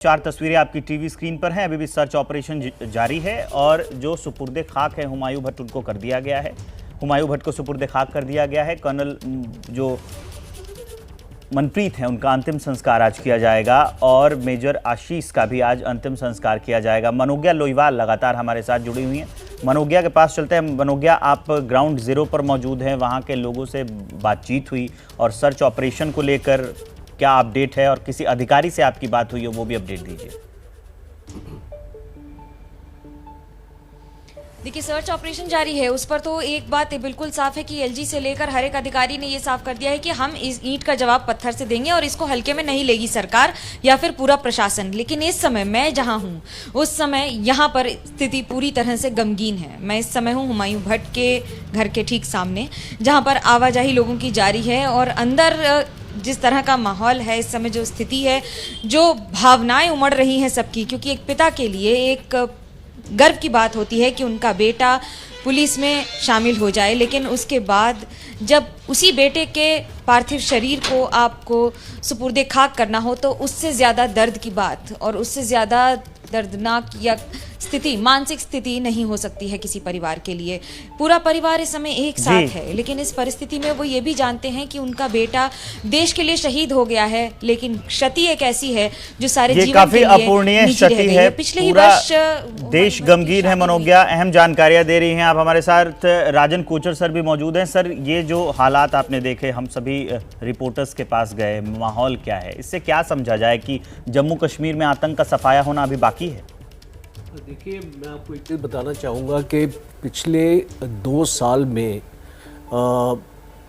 4 तस्वीरें आपकी TV screen पर हैं। अभी भी सर्च ऑपरेशन जारी है और जो सुपुर्दे खाक है हुमायूं भट्ट, उनको कर दिया गया है। हुमायूं भट्ट को सुपुर्दे खाक कर दिया गया है। कर्नल जो मनप्रीत है उनका अंतिम संस्कार आज किया जाएगा और मेजर आशीष का भी आज अंतिम संस्कार किया जाएगा। मनोज्ञा लोईवाल लगातार हमारे साथ जुड़ी हुई हैं। मनोज्ञा के पास चलते हैं। मनोज्ञा, आप ग्राउंड जीरो पर मौजूद हैं, वहाँ के लोगों से बातचीत हुई और सर्च ऑपरेशन को लेकर क्या अपडेट है और किसी अधिकारी से आपकी बात हुई हो वो भी अपडेट दीजिए। देखिए, सर्च ऑपरेशन जारी है, उस पर तो एक बात बिल्कुल साफ है कि एलजी से लेकर हर एक अधिकारी ने ये साफ कर दिया है कि हम इस ईंट का जवाब पत्थर से देंगे और इसको हल्के में नहीं लेगी सरकार या फिर पूरा प्रशासन। लेकिन इस समय मैं जहां हूं उस समय यहां पर स्थिति पूरी तरह से गमगीन है। मैं इस समय हूं हुमायूं भट्ट के घर के ठीक सामने, जहां पर आवाजाही लोगों की जारी है और अंदर जिस तरह का माहौल है इस समय, जो स्थिति है, जो भावनाएं उमड़ रही हैं सबकी, क्योंकि एक पिता के लिए एक गर्व की बात होती है कि उनका बेटा पुलिस में शामिल हो जाए, लेकिन उसके बाद जब उसी बेटे के पार्थिव शरीर को आपको सुपुर्दे खाक करना हो तो उससे ज़्यादा दर्द की बात और उससे ज़्यादा दर्दनाक या स्थिति, मानसिक स्थिति नहीं हो सकती है किसी परिवार के लिए। पूरा परिवार इस समय एक साथ है, लेकिन इस परिस्थिति में वो ये भी जानते हैं कि उनका बेटा देश के लिए शहीद हो गया है, लेकिन क्षति एक ऐसी है जो सारे जीवन काफी अपूर्णीय क्षति है। पिछले ही पूरा वर्ष देश गमगीन है। मनोज्ञा, अहम जानकारियां दे रही हैं आप। हमारे साथ राजन कोचर सर भी मौजूद हैं। सर, ये जो हालात आपने देखे, हम सभी रिपोर्टर्स के पास गए, माहौल क्या है, इससे क्या समझा जाए कि जम्मू कश्मीर में आतंक का सफाया होना अभी बाकी है? देखिए, मैं आपको एक चीज़ बताना चाहूँगा कि पिछले 2 साल में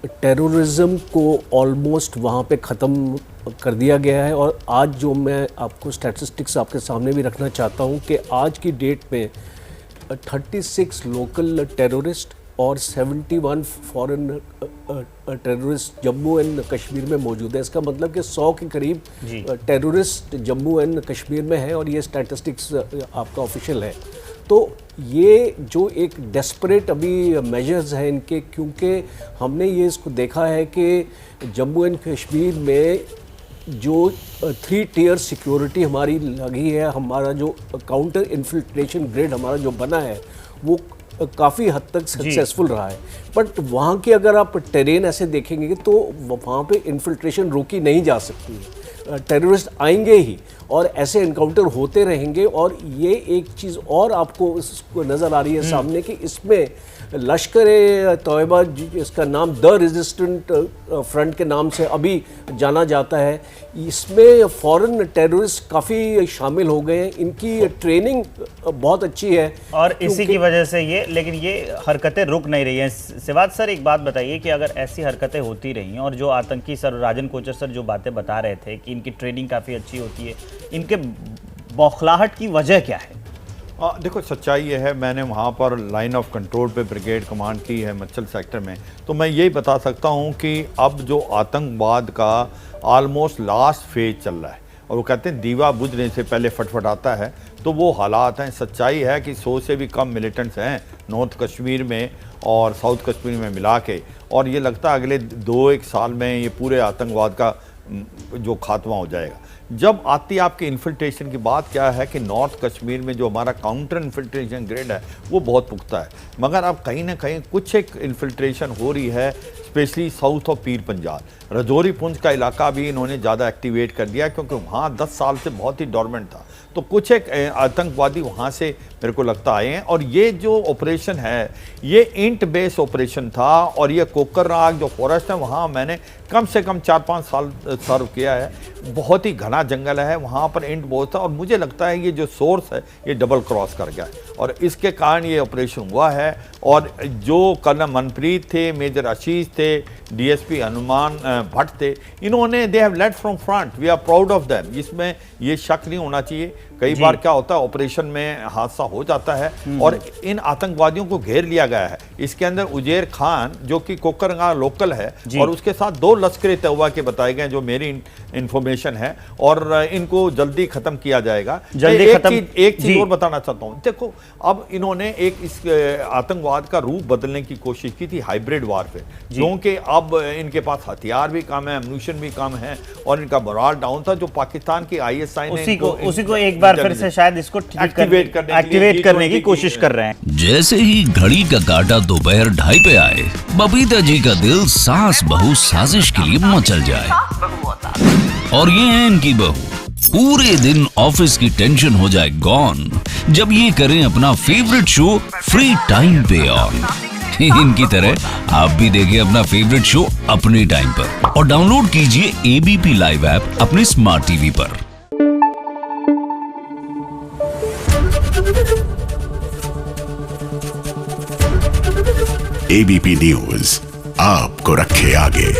टेररिज्म को ऑलमोस्ट वहाँ पे ख़त्म कर दिया गया है। और आज जो मैं आपको स्टैटिस्टिक्स आपके सामने भी रखना चाहता हूँ कि आज की डेट में 36 लोकल टेररिस्ट और 71 foreign terrorist Jammu and Kashmir में मौजूद है। इसका मतलब कि 100 के करीब टेररिस्ट जम्मू एंड कश्मीर में है और ये स्टैटिस्टिक्स आपका ऑफिशियल है। तो ये जो एक डेस्परेट अभी मेजर्स हैं इनके, क्योंकि हमने ये इसको देखा है कि जम्मू एंड कश्मीर में जो 3 टियर सिक्योरिटी हमारी लगी है, हमारा जो काउंटर इन्फिल्ट्रेशन ग्रिड हमारा जो बना है वो काफ़ी हद तक सक्सेसफुल रहा है। बट वहाँ की अगर आप टेरेन ऐसे देखेंगे तो वहाँ पे इन्फिल्ट्रेशन रोकी नहीं जा सकती है। टेररिस्ट आएंगे ही और ऐसे इनकाउंटर होते रहेंगे। और ये एक चीज़ और आपको नज़र आ रही है सामने कि इसमें लश्कर-ए-तौयबा, इसका नाम द रेजिस्टेंट फ्रंट के नाम से अभी जाना जाता है, इसमें फॉरेन टेररिस्ट काफ़ी शामिल हो गए हैं। इनकी ट्रेनिंग बहुत अच्छी है और इसी की वजह से लेकिन ये हरकतें रुक नहीं रही हैं। सिवाज सर, एक बात बताइए कि अगर ऐसी हरकतें होती रही और जो आतंकी सर राजन कोचर सर जो बातें बता रहे थे कि इनकी ट्रेनिंग काफ़ी अच्छी होती है, इनके बौखलाहट की वजह क्या है? देखो, सच्चाई ये है, मैंने वहाँ पर लाइन ऑफ कंट्रोल पे ब्रिगेड कमांड की है मच्छल सेक्टर में, तो मैं यही बता सकता हूँ कि अब जो आतंकवाद का ऑलमोस्ट लास्ट फेज चल रहा है और वो कहते हैं दीवा बुझने से पहले फटफटाता है, तो वो हालात हैं। सच्चाई है कि 100 से भी कम मिलिटेंट्स हैं नॉर्थ कश्मीर में और साउथ कश्मीर में मिला के, और ये लगता है अगले 2-1 साल में ये पूरे आतंकवाद का जो खात्मा हो जाएगा। जब आती आपकी इन्फिल्ट्रेशन की बात, क्या है कि नॉर्थ कश्मीर में जो हमारा काउंटर इन्फिल्ट्रेशन ग्रिड है वो बहुत पुख्ता है, मगर अब कहीं ना कहीं कुछ एक इन्फिल्ट्रेशन हो रही है, specially south of Pir Panjal, Rajouri Poonch का इलाका भी इन्होंने ज़्यादा एक्टिवेट कर दिया क्योंकि वहाँ 10 साल से बहुत ही डोरमेंट था। तो कुछ एक आतंकवादी वहाँ से मेरे को लगता आए हैं। और ये जो ऑपरेशन है ये इंट बेस ऑपरेशन था और ये कोकरनाग जो फॉरेस्ट है वहाँ मैंने कम से कम 4-5 साल सर्व किया है। बहुत ही घना जंगल है, वहाँ पर इंट बहुत था और मुझे लगता है ये जो सोर्स है ये डबल क्रॉस कर गया है और इसके कारण ये ऑपरेशन हुआ है। और जो कर्नल मनप्रीत थे, मेजर आशीष थे, डीएसपी हनुमान भट्ट थे, इन्होंने they have led from front, we are proud of them. इसमें ये शक नहीं होना चाहिए। कई बार क्या होता है, ऑपरेशन में हादसा हो जाता है और इन आतंकवादियों को घेर लिया गया है। इसके अंदर उजैर खान जो कि कोकरनाग लोकल है और उसके साथ 2 लश्कर तैयबा के बताए गए जो मेरी इंफॉर्मेशन है, और इनको जल्दी खत्म किया जाएगा। एक चीज और बताना चाहता हूँ, देखो अब इन्होंने एक इस आतंकवाद आतंकवाद का रूप बदलने की कोशिश की थी हाइब्रिड वारफेयर, क्योंकि अब इनके पास हथियार भी कम है, एम्यूनिशन भी कम है और इनका मोराल डाउन था, जो पाकिस्तान की ISI ने उसी को एक बार फिर से शायद इसको एक्टिवेट करने की कोशिश कर रहे हैं। जैसे ही घड़ी का काटा दोपहर 2:30 पे आए, बबीता जी का दिल सास बहू साजिश के लिए मचल जाए। और ये है इनकी बहू, पूरे दिन ऑफिस की टेंशन हो जाए गॉन जब ये करें अपना फेवरेट शो फ्री टाइम पे ऑन। इनकी तरह आप भी देखें अपना फेवरेट शो अपने टाइम पर और डाउनलोड कीजिए ABP लाइव ऐप अपने स्मार्ट टीवी पर। ABP न्यूज आपको रखे आगे।